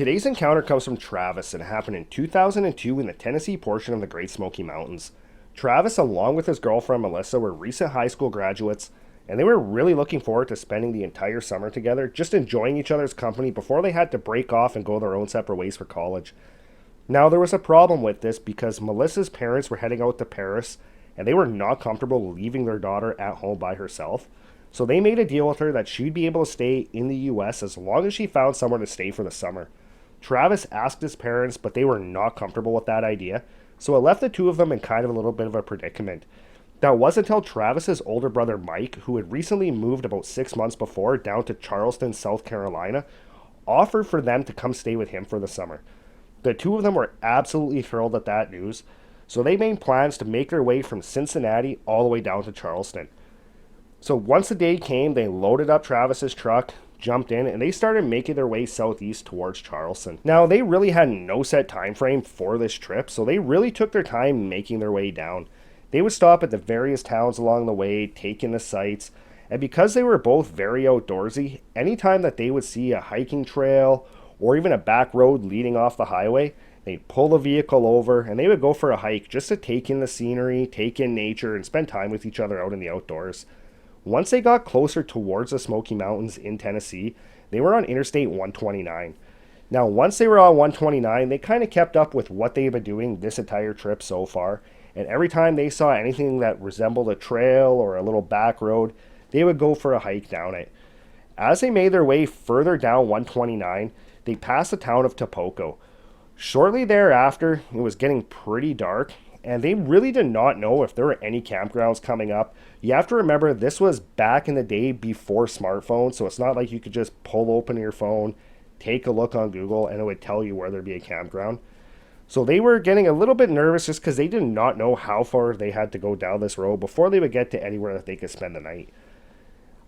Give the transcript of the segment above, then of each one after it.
Today's encounter comes from Travis and happened in 2002 in the Tennessee portion of the Great Smoky Mountains. Travis, along with his girlfriend Melissa, were recent high school graduates, and they were really looking forward to spending the entire summer together, just enjoying each other's company before they had to break off and go their own separate ways for college. Now, there was a problem with this because Melissa's parents were heading out to Paris, and they were not comfortable leaving their daughter at home by herself. So they made a deal with her that she'd be able to stay in the US as long as she found somewhere to stay for the summer. Travis asked his parents, but they were not comfortable with that idea, so it left the two of them in kind of a little bit of a predicament. That wasn't until Travis's older brother Mike, who had recently moved about 6 months before down to Charleston, South Carolina, offered for them to come stay with him for the summer. The two of them were absolutely thrilled at that news, so they made plans to make their way from Cincinnati all the way down to Charleston. So once the day came, they loaded up Travis's truck, jumped in, and they started making their way southeast towards Charleston. Now, they really had no set time frame for this trip, so they really took their time making their way down. They would stop at the various towns along the way, take in the sights, and because they were both very outdoorsy, anytime that they would see a hiking trail or even a back road leading off the highway, they'd pull the vehicle over and they would go for a hike just to take in the scenery, take in nature, and spend time with each other out in the outdoors. Once they got closer towards the Smoky Mountains in Tennessee, they were on Interstate 129. Now, once they were on 129, they kind of kept up with what they've been doing this entire trip so far, and every time they saw anything that resembled a trail or a little back road, they would go for a hike down it. As they made their way further down 129, they passed the town of Tapoco. Shortly thereafter, it was getting pretty dark, and they really did not know if there were any campgrounds coming up. You have to remember, this was back in the day before smartphones, so it's not like you could just pull open your phone, take a look on Google, and it would tell you where there'd be a campground. So they were getting a little bit nervous just because they did not know how far they had to go down this road before they would get to anywhere that they could spend the night.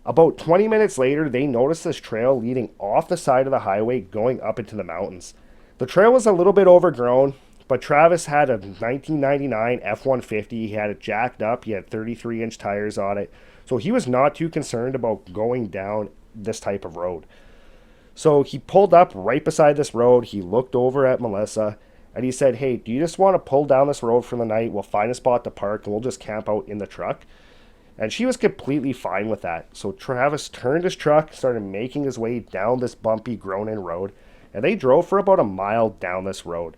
About 20 minutes later, they noticed this trail leading off the side of the highway going up into the mountains. The trail was a little bit overgrown, but Travis had a 1999 F-150. He had it jacked up. He had 33-inch tires on it. So he was not too concerned about going down this type of road. So he pulled up right beside this road. He looked over at Melissa and he said, "Hey, do you just want to pull down this road for the night? We'll find a spot to park and we'll just camp out in the truck." And she was completely fine with that. So Travis turned his truck, started making his way down this bumpy, grown-in road, and they drove for about a mile down this road.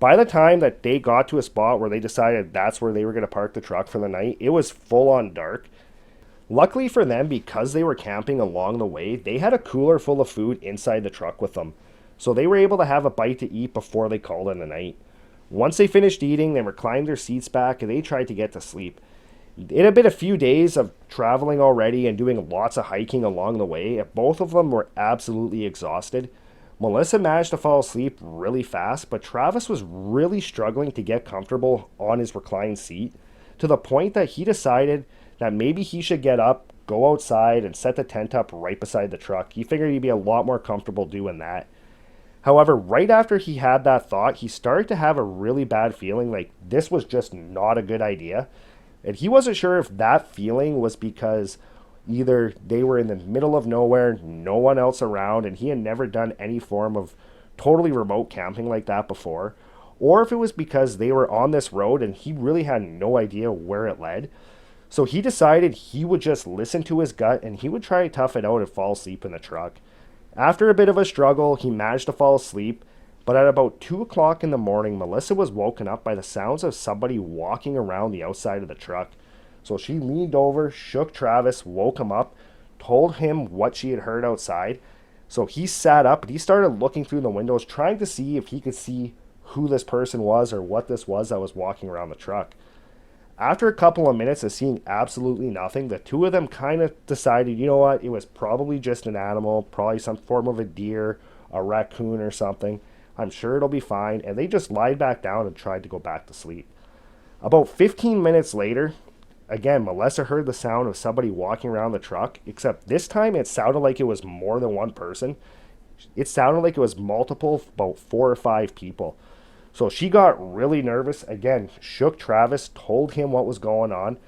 By the time that they got to a spot where they decided that's where they were going to park the truck for the night, it was full on dark. Luckily for them, because they were camping along the way, they had a cooler full of food inside the truck with them. So they were able to have a bite to eat before they called in the night. Once they finished eating, they reclined their seats back and they tried to get to sleep. It had been a few days of traveling already and doing lots of hiking along the way. Both of them were absolutely exhausted. Melissa managed to fall asleep really fast, but Travis was really struggling to get comfortable on his reclined seat, to the point that he decided that maybe he should get up, go outside, and set the tent up right beside the truck. He figured he'd be a lot more comfortable doing that. However, right after he had that thought, he started to have a really bad feeling like this was just not a good idea. And he wasn't sure if that feeling was because either they were in the middle of nowhere, no one else around, and he had never done any form of totally remote camping like that before, or if it was because they were on this road and he really had no idea where it led. So he decided he would just listen to his gut and he would try to tough it out and fall asleep in the truck. After a bit of a struggle, he managed to fall asleep, but at about 2 o'clock in the morning, Melissa was woken up by the sounds of somebody walking around the outside of the truck. So she leaned over, shook Travis, woke him up, told him what she had heard outside. So he sat up and he started looking through the windows, trying to see if he could see who this person was or what this was that was walking around the truck. After a couple of minutes of seeing absolutely nothing, the two of them kind of decided, you know what, it was probably just an animal, probably some form of a deer, a raccoon or something. I'm sure it'll be fine. And they just lied back down and tried to go back to sleep. About 15 minutes later, again, Melissa heard the sound of somebody walking around the truck, except this time it sounded like it was more than one person. It sounded like it was multiple, about 4 or 5 people. So she got really nervous, again, shook Travis, told him what was going on.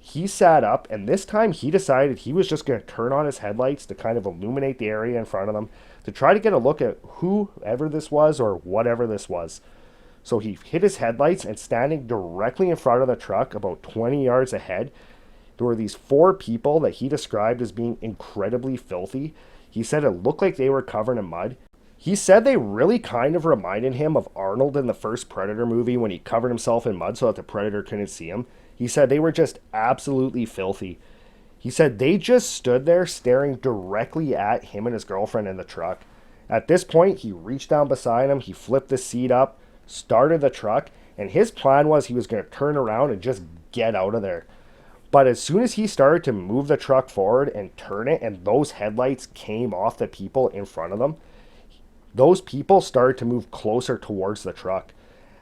He sat up, and this time he decided he was just going to turn on his headlights to kind of illuminate the area in front of them to try to get a look at whoever this was or whatever this was. So he hit his headlights, and standing directly in front of the truck, about 20 yards ahead, there were these four people that he described as being incredibly filthy. He said it looked like they were covered in mud. He said they really kind of reminded him of Arnold in the first Predator movie when he covered himself in mud so that the Predator couldn't see him. He said they were just absolutely filthy. He said they just stood there staring directly at him and his girlfriend in the truck. At this point, he reached down beside him, he flipped the seat up, started the truck, and his plan was he was going to turn around and just get out of there. But as soon as he started to move the truck forward and turn it, and those headlights came off the people in front of them, those people started to move closer towards the truck.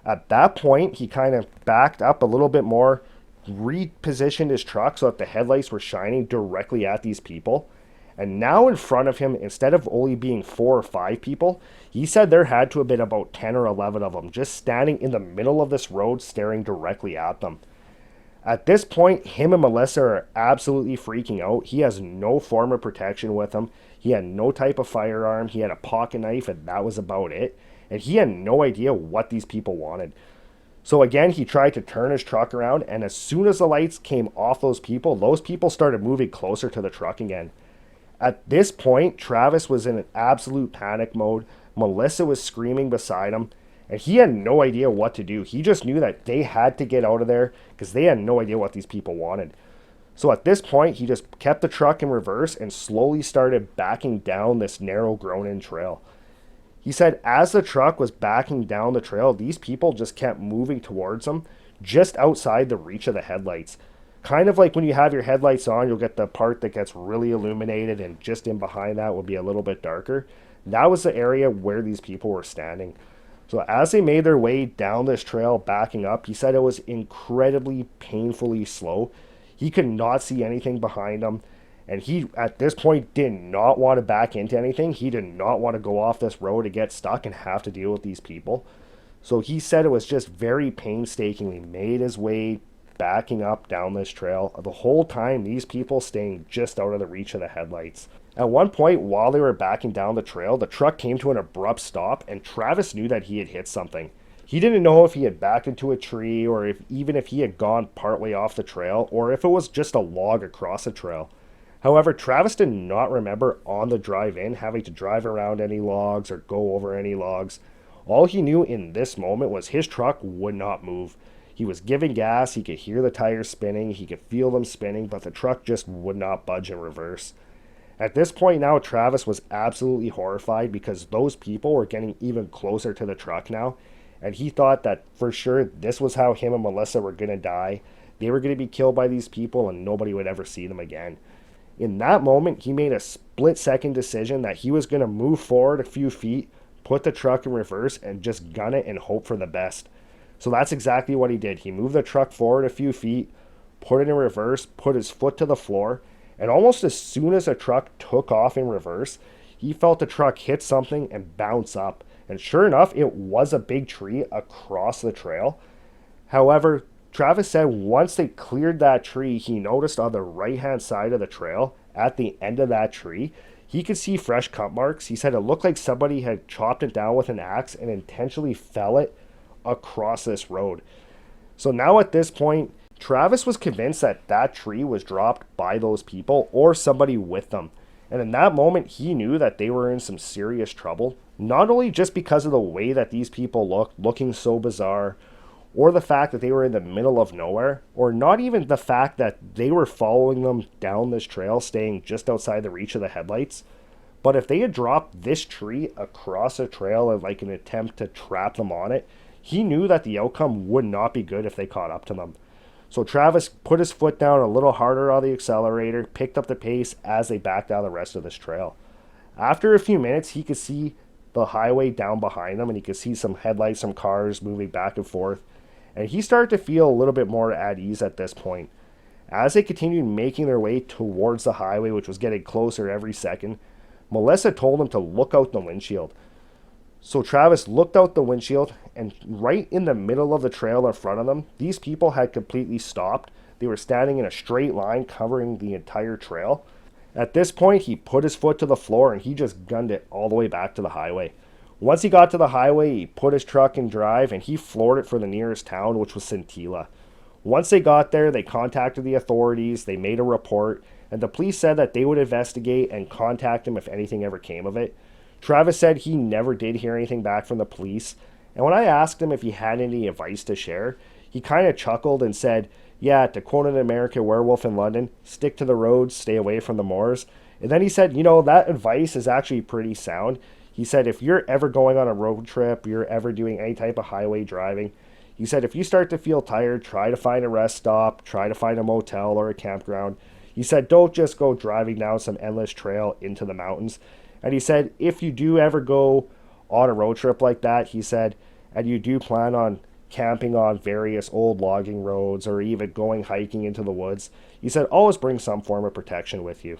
At that point, he kind of backed up a little bit more, repositioned his truck so that the headlights were shining directly at these people. And now in front of him, instead of only being 4 or 5 people, he said there had to have been about 10 or 11 of them just standing in the middle of this road staring directly at them. At this point, him and Melissa are absolutely freaking out. He has no form of protection with him. He had no type of firearm. He had a pocket knife, and that was about it. And he had no idea what these people wanted. So again, he tried to turn his truck around, and as soon as the lights came off those people started moving closer to the truck again. At this point, Travis was in an absolute panic mode. Melissa was screaming beside him, and he had no idea what to do. He just knew that they had to get out of there because they had no idea what these people wanted. So at this point, he just kept the truck in reverse and slowly started backing down this narrow grown-in trail. He said as the truck was backing down the trail, these people just kept moving towards him, just outside the reach of the headlights. Kind of like when you have your headlights on, you'll get the part that gets really illuminated, and just in behind that will be a little bit darker. That was the area where these people were standing. So as they made their way down this trail, backing up, he said it was incredibly painfully slow. He could not see anything behind him. And he, at this point, did not want to back into anything. He did not want to go off this road to get stuck and have to deal with these people. So he said it was just very painstakingly made his way backing up down this trail. The whole time, these people staying just out of the reach of the headlights. At one point, while they were backing down the trail, the truck came to an abrupt stop, and Travis knew that he had hit something. He didn't know if he had backed into a tree, or if he had gone partway off the trail, or if it was just a log across the trail. However, Travis did not remember on the drive in having to drive around any logs or go over any logs. All he knew in this moment was his truck would not move. He was giving gas, he could hear the tires spinning, he could feel them spinning, but the truck just would not budge in reverse. At this point now, Travis was absolutely horrified because those people were getting even closer to the truck now, and he thought that for sure this was how him and Melissa were going to die. They were going to be killed by these people and nobody would ever see them again. In that moment, he made a split-second decision that he was going to move forward a few feet, put the truck in reverse, and just gun it and hope for the best. So that's exactly what he did. He moved the truck forward a few feet, put it in reverse, put his foot to the floor, and almost as soon as the truck took off in reverse, he felt the truck hit something and bounce up. And sure enough, it was a big tree across the trail. However, Travis said once they cleared that tree, he noticed on the right-hand side of the trail, at the end of that tree, he could see fresh cut marks. He said it looked like somebody had chopped it down with an axe and intentionally fell it across this road. So now at this point, Travis was convinced that that tree was dropped by those people or somebody with them. And in that moment, he knew that they were in some serious trouble, not only just because of the way that these people looked, looking so bizarre, or the fact that they were in the middle of nowhere, or not even the fact that they were following them down this trail, staying just outside the reach of the headlights. But if they had dropped this tree across a trail in like an attempt to trap them on it, he knew that the outcome would not be good if they caught up to them. So Travis put his foot down a little harder on the accelerator, picked up the pace as they backed down the rest of this trail. After a few minutes, he could see the highway down behind them, and he could see some headlights, some cars moving back and forth. And he started to feel a little bit more at ease at this point. As they continued making their way towards the highway, which was getting closer every second, Melissa told him to look out the windshield. So Travis looked out the windshield, and right in the middle of the trail in front of them, these people had completely stopped. They were standing in a straight line covering the entire trail. At this point, he put his foot to the floor and he just gunned it all the way back to the highway. Once he got to the highway, he put his truck in drive and he floored it for the nearest town, which was Scintilla. Once they got there, they contacted the authorities, they made a report, and the police said that they would investigate and contact him if anything ever came of it. Travis said he never did hear anything back from the police, and when I asked him if he had any advice to share, he kind of chuckled and said, yeah, to quote an American Werewolf in London, stick to the roads, stay away from the moors. And then he said, that advice is actually pretty sound. He said, if you're ever going on a road trip, you're ever doing any type of highway driving, he said, if you start to feel tired, try to find a rest stop, try to find a motel or a campground. He said, don't just go driving down some endless trail into the mountains. And he said, if you do ever go on a road trip like that, he said, and you do plan on camping on various old logging roads or even going hiking into the woods, he said, always bring some form of protection with you.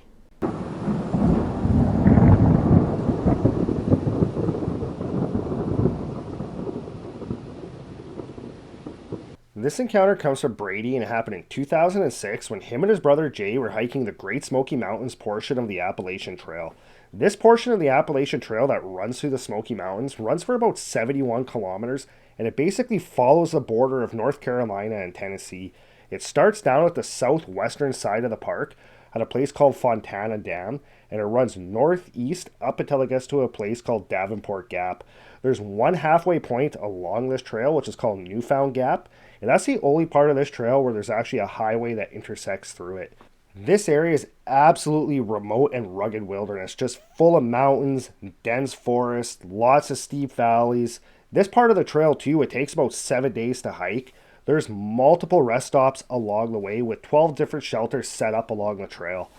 This encounter comes from Brady and it happened in 2006 when him and his brother Jay were hiking the Great Smoky Mountains portion of the Appalachian Trail. This portion of the Appalachian Trail that runs through the Smoky Mountains runs for about 71 kilometers and it basically follows the border of North Carolina and Tennessee. It starts down at the southwestern side of the park at a place called Fontana Dam and it runs northeast up until it gets to a place called Davenport Gap. There's one halfway point along this trail which is called Newfound Gap. And that's the only part of this trail where there's actually a highway that intersects through it. This area is absolutely remote and rugged wilderness, just full of mountains, dense forest, lots of steep valleys. This part of the trail too, it takes about 7 days to hike. There's multiple rest stops along the way with 12 different shelters set up along the trail.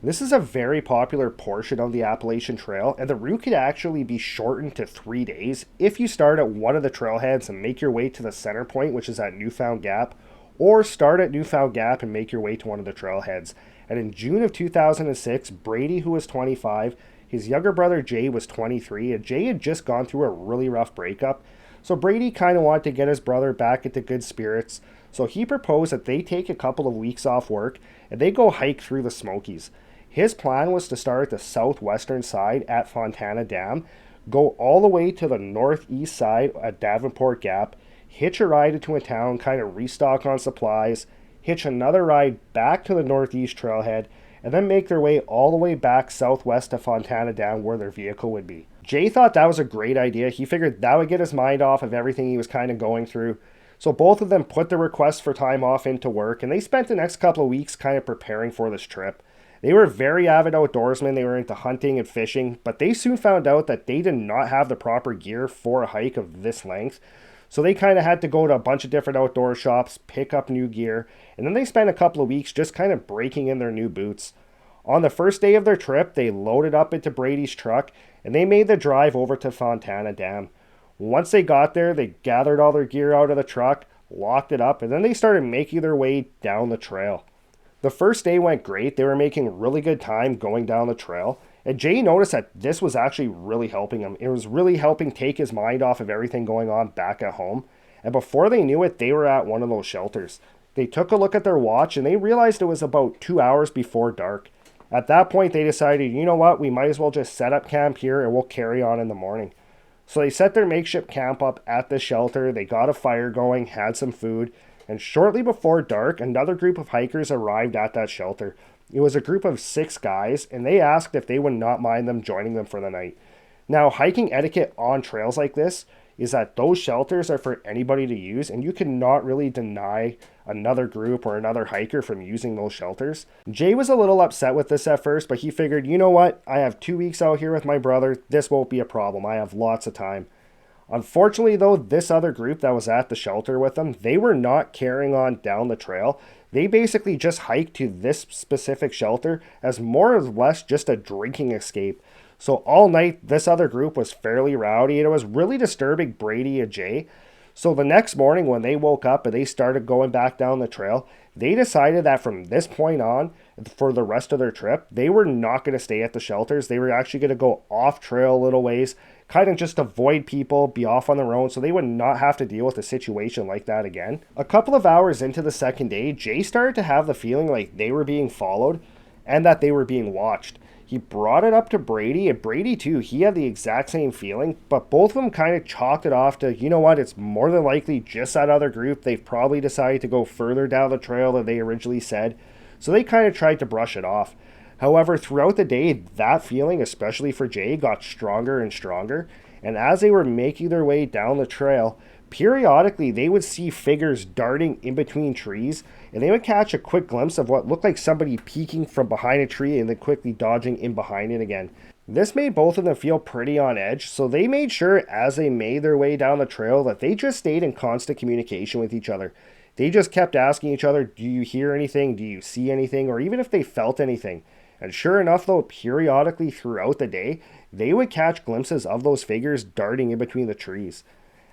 This is a very popular portion of the Appalachian Trail, and the route could actually be shortened to 3 days if you start at one of the trailheads and make your way to the center point, which is at Newfound Gap, or start at Newfound Gap and make your way to one of the trailheads. And in June of 2006, Brady, who was 25, his younger brother Jay was 23, and Jay had just gone through a really rough breakup. So Brady kind of wanted to get his brother back into good spirits, so he proposed that they take a couple of weeks off work and they go hike through the Smokies. His plan was to start at the southwestern side at Fontana Dam, go all the way to the northeast side at Davenport Gap, hitch a ride into a town, kind of restock on supplies, hitch another ride back to the northeast trailhead, and then make their way all the way back southwest to Fontana Dam where their vehicle would be. Jay thought that was a great idea. He figured that would get his mind off of everything he was kind of going through. So both of them put the request for time off into work, and they spent the next couple of weeks kind of preparing for this trip. They were very avid outdoorsmen, they were into hunting and fishing, but they soon found out that they did not have the proper gear for a hike of this length. So they kind of had to go to a bunch of different outdoor shops, pick up new gear, and then they spent a couple of weeks just kind of breaking in their new boots. On the first day of their trip, they loaded up into Brady's truck, and they made the drive over to Fontana Dam. Once they got there, they gathered all their gear out of the truck, locked it up, and then they started making their way down the trail. The first day went great. They were making really good time going down the trail. And Jay noticed that this was actually really helping him. It was really helping take his mind off of everything going on back at home. And before they knew it, they were at one of those shelters. They took a look at their watch and they realized it was about 2 hours before dark. At that point, they decided, you know what, we might as well just set up camp here and we'll carry on in the morning. So they set their makeshift camp up at the shelter. They got a fire going, had some food. And shortly before dark, another group of hikers arrived at that shelter. It was a group of 6 guys, and they asked if they would not mind them joining them for the night. Now, hiking etiquette on trails like this is that those shelters are for anybody to use, and you cannot really deny another group or another hiker from using those shelters. Jay was a little upset with this at first, but he figured, you know what, I have 2 weeks out here with my brother, this won't be a problem, I have lots of time. Unfortunately, though, this other group that was at the shelter with them, they were not carrying on down the trail. They basically just hiked to this specific shelter as more or less just a drinking escape. So all night, this other group was fairly rowdy, and it was really disturbing Brady and Jay. So the next morning when they woke up and they started going back down the trail, they decided that from this point on, for the rest of their trip, they were not going to stay at the shelters. They were actually going to go off trail a little ways, kind of just avoid people, be off on their own, so they would not have to deal with a situation like that again. A couple of hours into the second day, Jay started to have the feeling like they were being followed and that they were being watched. He brought it up to Brady, and Brady too, he had the exact same feeling, but both of them kind of chalked it off to, you know what, it's more than likely just that other group. They've probably decided to go further down the trail than they originally said, so they kind of tried to brush it off. However, throughout the day, that feeling, especially for Jay, got stronger and stronger, and as they were making their way down the trail, periodically they would see figures darting in between trees, and they would catch a quick glimpse of what looked like somebody peeking from behind a tree and then quickly dodging in behind it again. This made both of them feel pretty on edge, so they made sure as they made their way down the trail that they just stayed in constant communication with each other. They just kept asking each other, do you hear anything? Do you see anything? Or even if they felt anything. And sure enough, though, periodically throughout the day, they would catch glimpses of those figures darting in between the trees.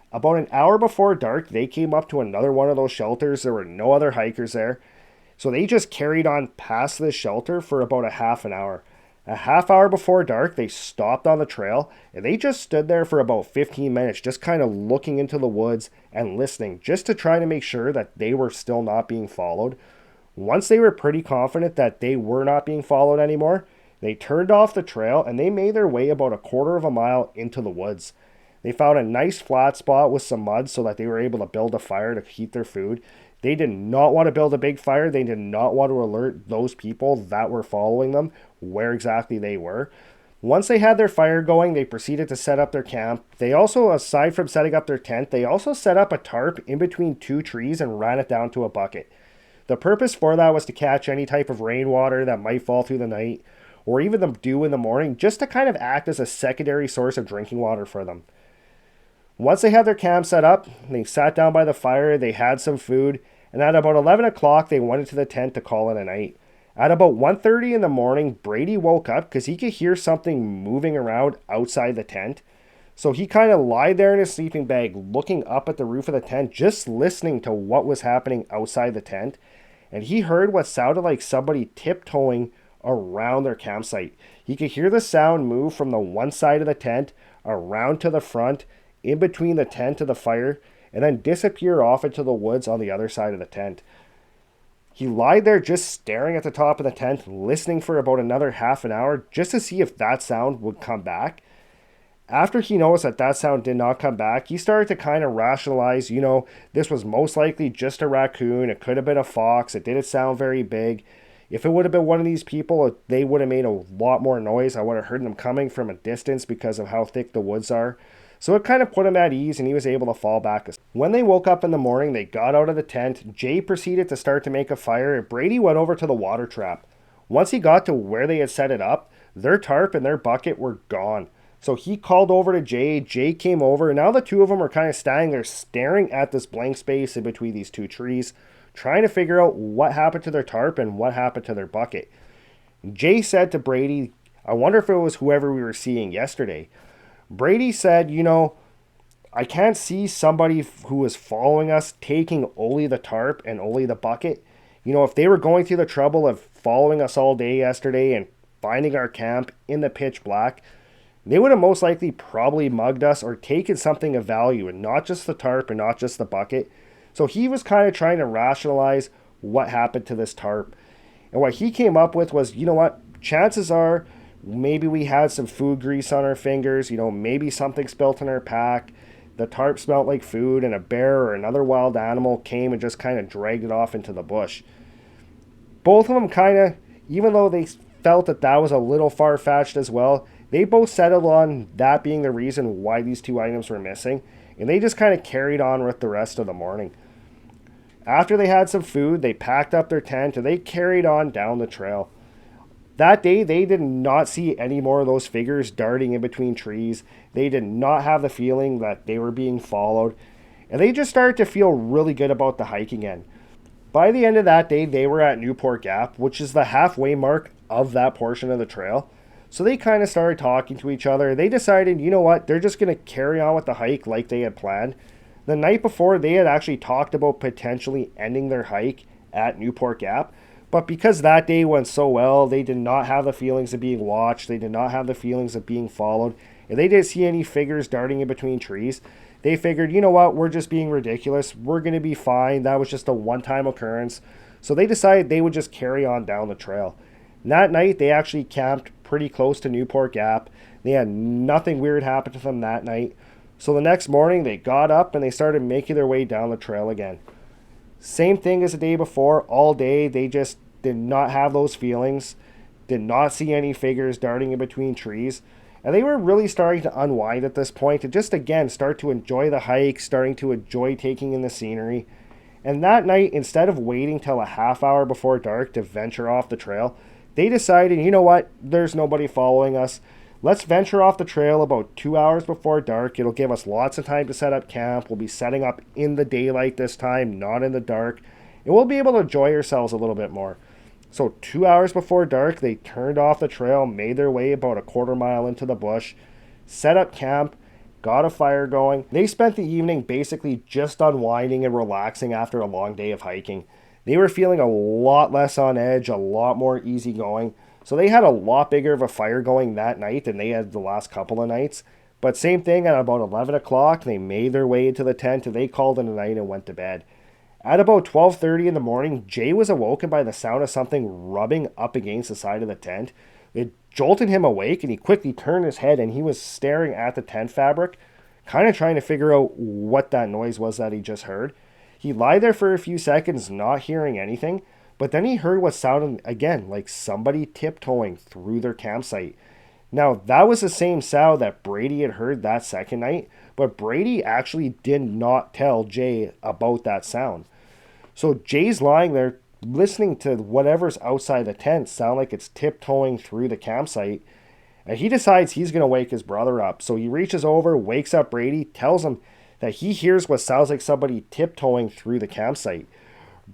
About an hour before dark, they came up to another one of those shelters. There were no other hikers there. So they just carried on past this shelter for about a half an hour. A half hour before dark, they stopped on the trail, and they just stood there for about 15 minutes, just kind of looking into the woods and listening, just to try to make sure that they were still not being followed. Once they were pretty confident that they were not being followed anymore, they turned off the trail and they made their way about a quarter of a mile into the woods. They found a nice flat spot with some mud so that they were able to build a fire to heat their food. They did not want to build a big fire. They did not want to alert those people that were following them where exactly they were. Once they had their fire going, they proceeded to set up their camp. They also, aside from setting up their tent, they also set up a tarp in between two trees and ran it down to a bucket. The purpose for that was to catch any type of rainwater that might fall through the night, or even the dew in the morning, just to kind of act as a secondary source of drinking water for them. Once they had their camp set up, they sat down by the fire, they had some food, and at about 11 o'clock, they went into the tent to call it a night. At about 1:30 in the morning, Brady woke up because he could hear something moving around outside the tent. So he kind of lied there in his sleeping bag, looking up at the roof of the tent, just listening to what was happening outside the tent. And he heard what sounded like somebody tiptoeing around their campsite. He could hear the sound move from the one side of the tent around to the front, in between the tent and the fire, and then disappear off into the woods on the other side of the tent. He lied there just staring at the top of the tent, listening for about another half an hour just to see if that sound would come back. After he noticed that that sound did not come back, he started to kind of rationalize, this was most likely just a raccoon. It could have been a fox. It didn't sound very big. If it would have been one of these people, they would have made a lot more noise. I would have heard them coming from a distance because of how thick the woods are. So it kind of put him at ease, and he was able to fall back. When they woke up in the morning, they got out of the tent. Jay proceeded to start to make a fire, and Brady went over to the water trap. Once he got to where they had set it up, their tarp and their bucket were gone. So he called over to Jay. Jay came over, and now the two of them are kind of standing there staring at this blank space in between these two trees, trying to figure out what happened to their tarp and what happened to their bucket. Jay said to Brady, I wonder if it was whoever we were seeing yesterday. Brady said, I can't see somebody who was following us taking only the tarp and only the bucket. If they were going through the trouble of following us all day yesterday and finding our camp in the pitch black, they would have most likely probably mugged us or taken something of value, and not just the tarp and not just the bucket. So he was kind of trying to rationalize what happened to this tarp. And what he came up with was, chances are maybe we had some food grease on our fingers, maybe something spilt in our pack. The tarp smelled like food, and a bear or another wild animal came and just kind of dragged it off into the bush. Both of them kind of, even though they felt that was a little far-fetched as well, they both settled on that being the reason why these two items were missing, and they just kind of carried on with the rest of the morning. After they had some food, they packed up their tent and they carried on down the trail. That day, they did not see any more of those figures darting in between trees. They did not have the feeling that they were being followed, and they just started to feel really good about the hike again. By the end of that day, they were at Newport Gap, which is the halfway mark of that portion of the trail. So they kind of started talking to each other. They decided, they're just going to carry on with the hike like they had planned. The night before, they had actually talked about potentially ending their hike at Newport Gap. But because that day went so well, they did not have the feelings of being watched. They did not have the feelings of being followed. If they didn't see any figures darting in between trees, they figured, you know what, we're just being ridiculous. We're going to be fine. That was just a one-time occurrence. So they decided they would just carry on down the trail. And that night, they actually camped pretty close to Newport Gap. They had nothing weird happen to them that night. So the next morning, they got up and they started making their way down the trail again. Same thing as the day before. All day, they just did not have those feelings, did not see any figures darting in between trees. And they were really starting to unwind at this point and just, again, start to enjoy the hike, starting to enjoy taking in the scenery. And that night, instead of waiting till a half hour before dark to venture off the trail, they decided, you know what, there's nobody following us. Let's venture off the trail about 2 hours before dark. It'll give us lots of time to set up camp. We'll be setting up in the daylight this time, not in the dark. And we'll be able to enjoy ourselves a little bit more. So 2 hours before dark, they turned off the trail, made their way about a quarter mile into the bush, set up camp, got a fire going. They spent the evening basically just unwinding and relaxing after a long day of hiking. They were feeling a lot less on edge, a lot more easygoing. So they had a lot bigger of a fire going that night than they had the last couple of nights. But same thing, at about 11 o'clock, they made their way into the tent and they called it a night and went to bed. At about 12:30 in the morning, Jay was awoken by the sound of something rubbing up against the side of the tent. It jolted him awake and he quickly turned his head and he was staring at the tent fabric, kind of trying to figure out what that noise was that he just heard. He lied there for a few seconds, not hearing anything. But then he heard what sounded, again, like somebody tiptoeing through their campsite. Now, that was the same sound that Brady had heard that second night, but Brady actually did not tell Jay about that sound. So Jay's lying there, listening to whatever's outside the tent sound like it's tiptoeing through the campsite, and he decides he's going to wake his brother up. So he reaches over, wakes up Brady, tells him that he hears what sounds like somebody tiptoeing through the campsite.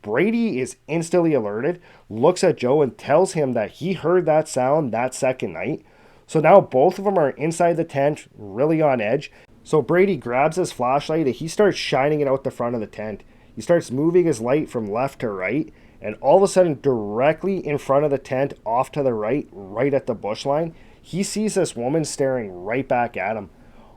Brady is instantly alerted, looks at Joe and tells him that he heard that sound that second night. So now both of them are inside the tent, really on edge. So Brady grabs his flashlight and he starts shining it out the front of the tent. He starts moving his light from left to right, and all of a sudden, directly in front of the tent, off to the right, right at the bush line, he sees this woman staring right back at him.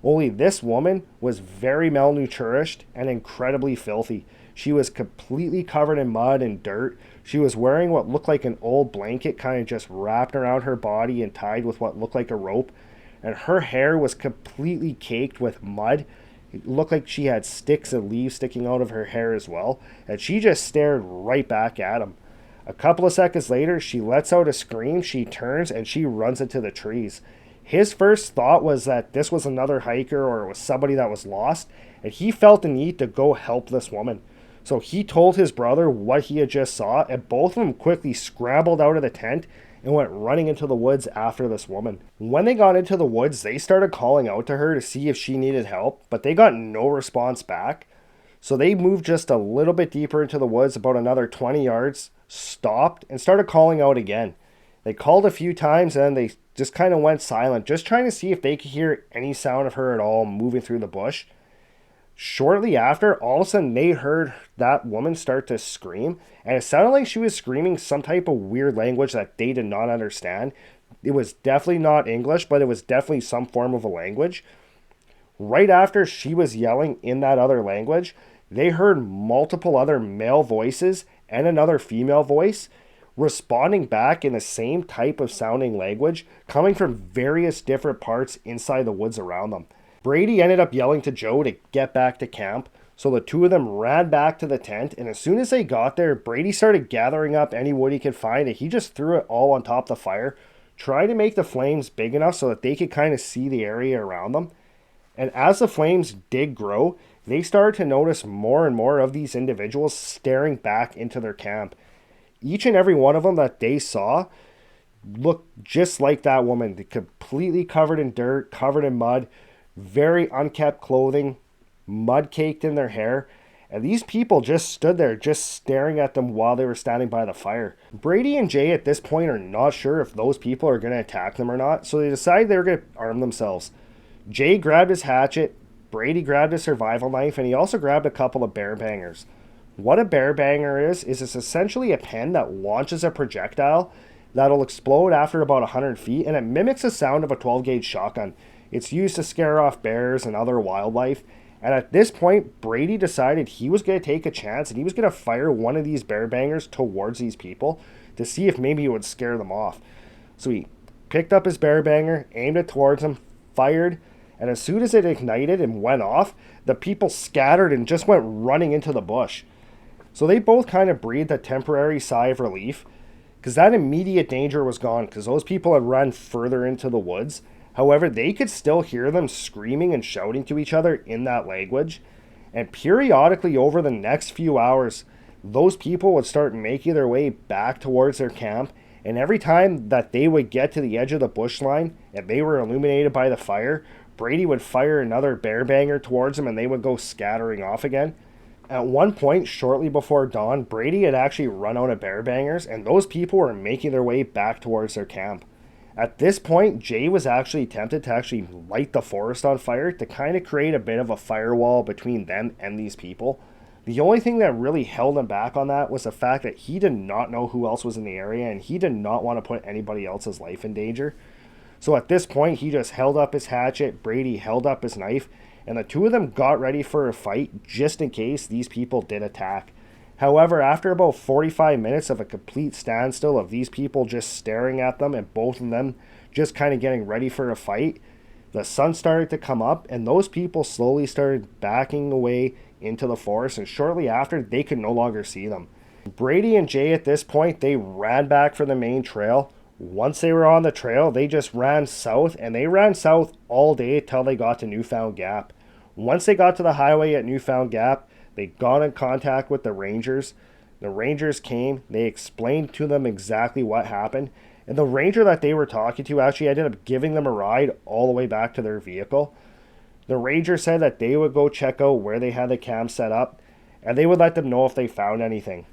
Only this woman was very malnourished and incredibly filthy. She was completely covered in mud and dirt. She was wearing what looked like an old blanket kind of just wrapped around her body and tied with what looked like a rope. And her hair was completely caked with mud. It looked like she had sticks and leaves sticking out of her hair as well. And she just stared right back at him. A couple of seconds later, she lets out a scream. She turns and she runs into the trees. His first thought was that this was another hiker or it was somebody that was lost. And he felt the need to go help this woman. So he told his brother what he had just saw, and both of them quickly scrambled out of the tent and went running into the woods after this woman. When they got into the woods, they started calling out to her to see if she needed help, but they got no response back. So they moved just a little bit deeper into the woods, about another 20 yards, stopped, and started calling out again. They called a few times and they just kind of went silent, just trying to see if they could hear any sound of her at all moving through the bush. Shortly after, all of a sudden, they heard that woman start to scream, and it sounded like she was screaming some type of weird language that they did not understand. It was definitely not English, but it was definitely some form of a language. Right after she was yelling in that other language, they heard multiple other male voices and another female voice responding back in the same type of sounding language, coming from various different parts inside the woods around them. Brady ended up yelling to Joe to get back to camp, so the two of them ran back to the tent, and as soon as they got there, Brady started gathering up any wood he could find, and he just threw it all on top of the fire, trying to make the flames big enough so that they could kind of see the area around them. And as the flames did grow, they started to notice more and more of these individuals staring back into their camp. Each and every one of them that they saw looked just like that woman, completely covered in dirt, covered in mud, very unkept clothing, mud caked in their hair, and these people just stood there just staring at them while they were standing by the fire. Brady and Jay at this point are not sure if those people are going to attack them or not, so they decide they're going to arm themselves. Jay grabbed his hatchet, Brady grabbed his survival knife, and he also grabbed a couple of bear bangers. What a bear banger is it's essentially a pen that launches a projectile that'll explode after about 100 feet, and it mimics the sound of a 12 gauge shotgun. It's used to scare off bears and other wildlife. And at this point, Brady decided he was going to take a chance and he was going to fire one of these bear bangers towards these people to see if maybe it would scare them off. So he picked up his bear banger, aimed it towards them, fired, and as soon as it ignited and went off, the people scattered and just went running into the bush. So they both kind of breathed a temporary sigh of relief because that immediate danger was gone because those people had run further into the woods. However, they could still hear them screaming and shouting to each other in that language. And periodically over the next few hours, those people would start making their way back towards their camp. And every time that they would get to the edge of the bush line and they were illuminated by the fire, Brady would fire another bear banger towards them and they would go scattering off again. At one point, shortly before dawn, Brady had actually run out of bear bangers and those people were making their way back towards their camp. At this point, Jay was actually tempted to actually light the forest on fire to kind of create a bit of a firewall between them and these people. The only thing that really held him back on that was the fact that he did not know who else was in the area and he did not want to put anybody else's life in danger. So at this point, he just held up his hatchet, Brady held up his knife, and the two of them got ready for a fight just in case these people did attack. However, after about 45 minutes of a complete standstill of these people just staring at them and both of them just kind of getting ready for a fight, the sun started to come up and those people slowly started backing away into the forest, and shortly after they could no longer see them. Brady and Jay at this point, they ran back for the main trail. Once they were on the trail, they just ran south, and they ran south all day till they got to Newfound Gap. Once they got to the highway at Newfound Gap, they got in contact with the Rangers. The Rangers came, they explained to them exactly what happened, and the Ranger that they were talking to actually ended up giving them a ride all the way back to their vehicle. The Ranger said that they would go check out where they had the camp set up, and they would let them know if they found anything.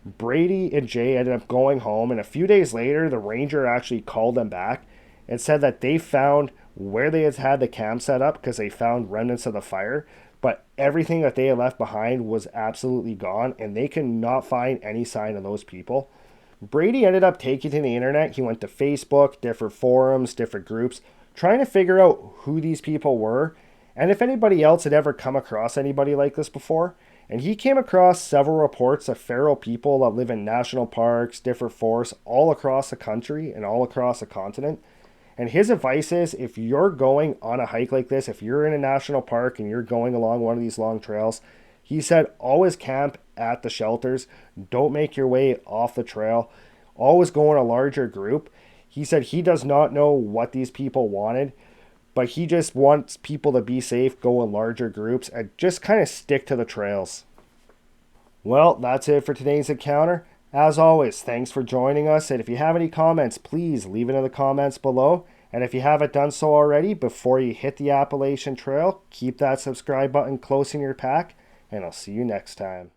Brady and Jay ended up going home, and a few days later, the Ranger actually called them back and said that they found where they had the camp set up because they found remnants of the fire, but everything that they had left behind was absolutely gone, and they could not find any sign of those people. Brady ended up taking to the internet. He went to Facebook, different forums, different groups, trying to figure out who these people were and if anybody else had ever come across anybody like this before. And he came across several reports of feral people that live in national parks, different forests, all across the country and all across the continent. And his advice is, if you're going on a hike like this, if you're in a national park and you're going along one of these long trails, he said always camp at the shelters. Don't make your way off the trail. Always go in a larger group. He said he does not know what these people wanted, but he just wants people to be safe, go in larger groups, and just kind of stick to the trails. Well, that's it for today's encounter. As always, thanks for joining us, and if you have any comments, please leave it in the comments below. And if you haven't done so already, before you hit the Appalachian Trail, keep that subscribe button close in your pack, and I'll see you next time.